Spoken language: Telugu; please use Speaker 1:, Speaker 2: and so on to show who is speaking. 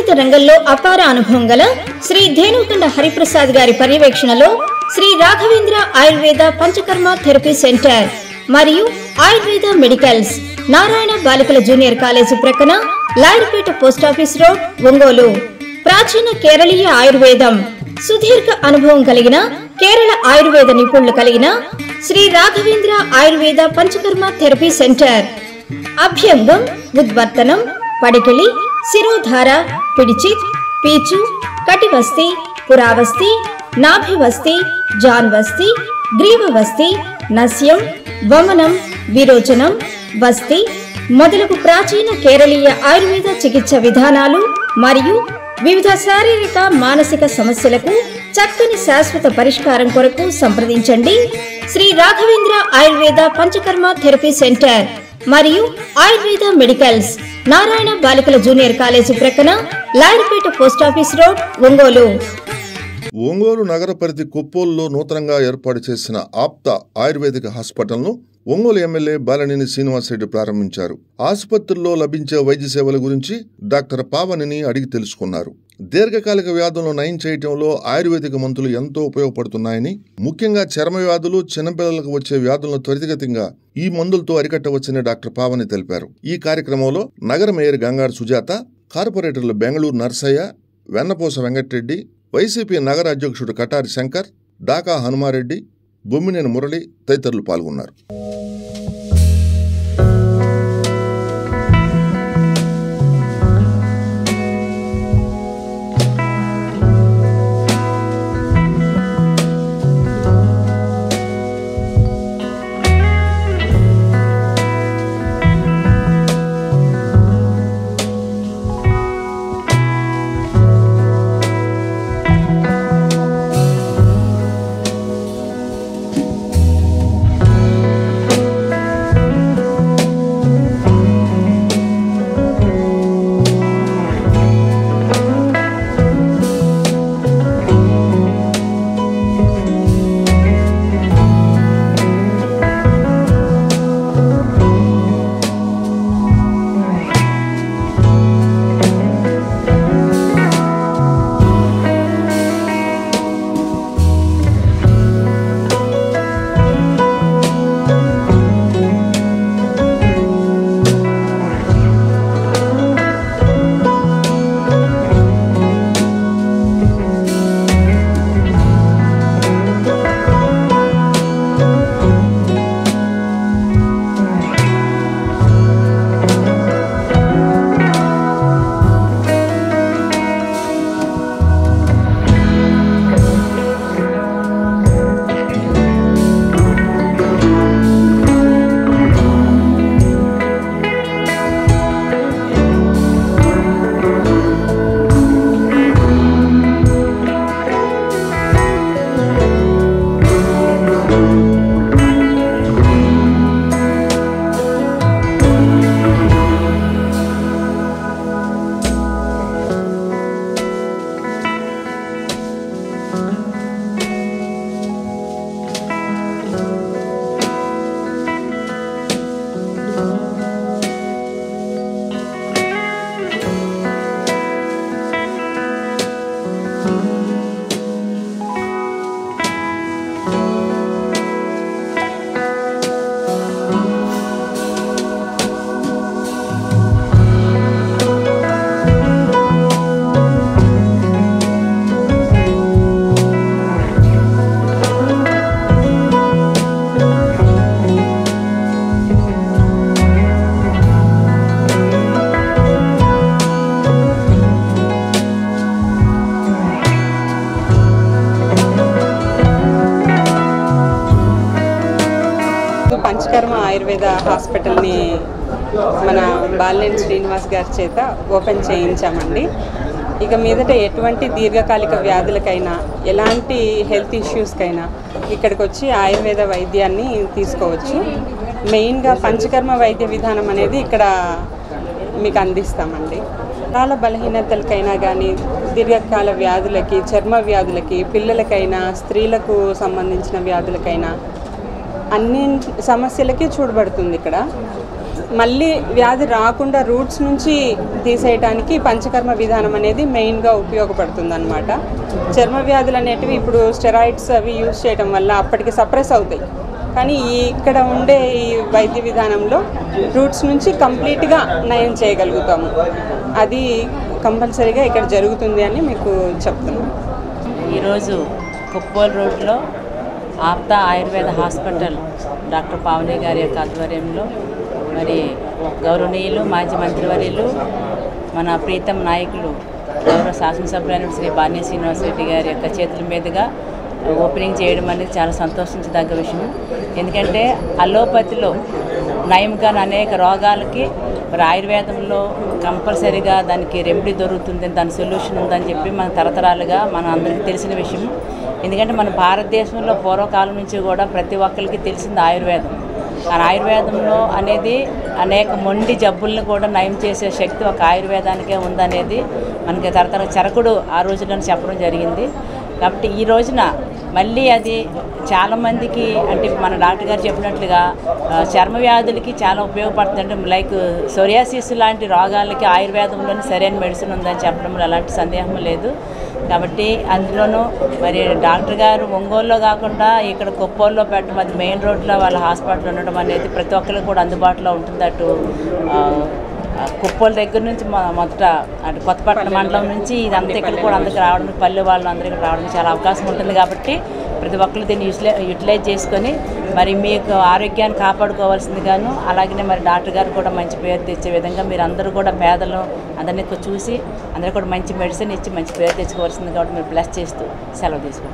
Speaker 1: ఆయుర్వేద రంగంలో అపార అనుభవం గల శ్రీ ధేనుకొండ హరిప్రసాద్ గారి పర్యవేక్షణలో శ్రీ రాఘవేంద్ర ఆయుర్వేద పంచకర్మ థెరపీ సెంటర్ మరియు ఆయుర్వేద మెడికల్స్ నారాయణ బాలికల జూనియర్ కాలేజీ ప్రక్కన లాయర్పేట పోస్టాఫీస్ రోడ్, ఒంగోలు. ప్రాచీన కేరళీయ ఆయుర్వేదం, సుదీర్ఘ అనుభవం కలిగిన కేరళ ఆయుర్వేద నిపుణులు కలిగిన శ్రీ రాఘవేంద్ర ఆయుర్వేద పంచకర్మ థెరపీ సెంటర్. అభ్యంగం, ఉద్వర్తనం, పడికిలి, శిరోధార, పిడిచిత్, పీచు, కటివస్తి, పురావస్తి, నాభివస్తి, జాన్వస్తి, గ్రీవవస్తి, నస్యం, వమనం, విరోచనం, వస్తి మొదలగు ప్రాచీన కేరళీయ ఆయుర్వేద చికిత్స విధానాలు మరియు వివిధ శారీరక మానసిక సమస్యలకు చక్కని శాశ్వత పరిష్కారం కొరకు సంప్రదించండి. శ్రీ రాఘవేంద్ర ఆయుర్వేద పంచకర్మ థెరపీ సెంటర్ మరియు ఆయుర్వేద మెడికల్స్ నారాయణ బాలికల జూనియర్ కాలేజీ ప్రక్కన లాయర్పేట పోస్టాఫీస్ రోడ్, ఒంగోలు.
Speaker 2: ఒంగోలు నగర పరిధి కొప్పోలులో నూతనంగా ఏర్పాటు చేసిన ఆప్త ఆయుర్వేదిక హాస్పిటల్ను ఒంగోలు ఎమ్మెల్యే బాలినేని శ్రీనివాసరెడ్డి ప్రారంభించారు. ఆసుపత్రుల్లో లభించే వైద్య సేవల గురించి డాక్టర్ పావనిని అడిగి తెలుసుకున్నారు. దీర్ఘకాలిక వ్యాధులను నయం చేయటంలో ఆయుర్వేదిక మందులు ఎంతో ఉపయోగపడుతున్నాయని, ముఖ్యంగా చర్మ వ్యాధులు, చిన్నపిల్లలకు వచ్చే వ్యాధులను త్వరితగతిగా ఈ మందులతో అరికట్టవచ్చని డాక్టర్ పావని తెలిపారు. ఈ కార్యక్రమంలో నగర మేయర్ గంగారు సుజాత, కార్పొరేటర్లు బెంగళూరు నర్సయ్య, వెన్నపోస వెంకటరెడ్డి, వైసీపీ నగర అధ్యక్షుడు కటారి శంకర్, డాకా హనుమారెడ్డి, బొమ్మినేని మురళి తదితరులు పాల్గొన్నారు.
Speaker 3: పంచకర్మ ఆయుర్వేద హాస్పిటల్ని మన బాలినేని శ్రీనివాస్ గారి చేత ఓపెన్ చేయించామండి. ఇక మీదట ఎటువంటి దీర్ఘకాలిక వ్యాధులకైనా, ఎలాంటి హెల్త్ ఇష్యూస్కైనా ఇక్కడికి వచ్చి ఆయుర్వేద వైద్యాన్ని తీసుకోవచ్చు. మెయిన్గా పంచకర్మ వైద్య విధానం అనేది ఇక్కడ మీకు అందిస్తామండి. నరాల బలహీనతలకైనా కానీ, దీర్ఘకాల వ్యాధులకి, చర్మ వ్యాధులకి, పిల్లలకైనా, స్త్రీలకు సంబంధించిన వ్యాధులకైనా అన్ని సమస్యలకి చూడబడుతుంది ఇక్కడ. మళ్ళీ వ్యాధి రాకుండా రూట్స్ నుంచి తీసేయడానికి పంచకర్మ విధానం అనేది మెయిన్గా ఉపయోగపడుతుంది అన్నమాట. చర్మ వ్యాధులు అనేటివి ఇప్పుడు స్టెరాయిడ్స్ అవి యూజ్ చేయడం వల్ల అప్పటికి సప్రెస్ అవుతాయి. కానీ ఇక్కడ ఉండే ఈ వైద్య విధానంలో రూట్స్ నుంచి కంప్లీట్గా నయం చేయగలుగుతాము. అది కంపల్సరీగా ఇక్కడ జరుగుతుంది అని మీకు చెప్తున్నాను.
Speaker 4: ఈరోజు కొప్పోల్ రోడ్లో ఆప్తా ఆయుర్వేద హాస్పిటల్ డాక్టర్ పావని గారి యొక్క ఆధ్వర్యంలో మరి గౌరవనీయులు మాజీ మంత్రివర్యులు మన ప్రీతం నాయకులు గౌరవ శాసనసభ్యులైన శ్రీ బాన్య శ్రీనివాస్ రెడ్డి గారి యొక్క చేతుల మీదుగా ఓపెనింగ్ చేయడం అనేది చాలా సంతోషించదగ్గ విషయం. ఎందుకంటే అలోపతిలో నయం కాని అనేక రోగాలకి మరి ఆయుర్వేదంలో కంపల్సరీగా దానికి రెమెడీ దొరుకుతుంది, దాని సొల్యూషన్ ఉందని చెప్పి మన తరతరాలుగా మన అందరికీ తెలిసిన విషయం. ఎందుకంటే మన భారతదేశంలో పూర్వకాలం నుంచి కూడా ప్రతి ఒక్కరికి తెలిసింది ఆయుర్వేదం. కానీ ఆయుర్వేదంలో అనేది అనేక మొండి జబ్బులను కూడా నయం చేసే శక్తి ఒక ఆయుర్వేదానికే ఉందనేది మనకి తరతర చరకుడు ఆ రోజుల్లో చెప్పడం జరిగింది. కాబట్టి ఈ రోజున మళ్ళీ అది చాలామందికి అంటే మన డాక్టర్ గారు చెప్పినట్లుగా చర్మ వ్యాధులకి చాలా ఉపయోగపడుతుంది. అంటే లైక్ సోరియాసిస్ లాంటి రోగాలకి ఆయుర్వేదంలోనే సరైన మెడిసిన్ ఉందని చెప్పడంలో ఎలాంటి సందేహం లేదు. కాబట్టి అందులోనూ మరి డాక్టర్ గారు ఒంగోలులో కాకుండా ఇక్కడ కొప్పోల్లో పెట్టడం, అది మెయిన్ రోడ్లో వాళ్ళ హాస్పిటల్ ఉండడం అనేది ప్రతి ఒక్కరికి కూడా అందుబాటులో ఉంటుంది. అటు కొప్పోలు దగ్గర నుంచి మొదట అంటే కొత్తపట్నం మండలం నుంచి ఇదంతా ఇక్కడ కూడా అందరికి రావడానికి పల్లె వాళ్ళు అందరికి రావడానికి చాలా అవకాశం ఉంటుంది. కాబట్టి ప్రతి ఒక్కరు దీన్ని యూటిలైజ్ చేసుకొని మరి మీకు ఆరోగ్యాన్ని కాపాడుకోవాల్సిందిగాను అలాగనే మరి డాక్టర్ గారు కూడా మంచి పేరు తెచ్చే విధంగా మీరు అందరూ కూడా పేదలు అందరినీ చూసి అందరూ కూడా మంచి మెడిసిన్ ఇచ్చి మంచి పేరు తెచ్చుకోవాల్సింది. కాబట్టి మీరు బ్లెస్ చేస్తూ సెలవు తీసుకుంటాం.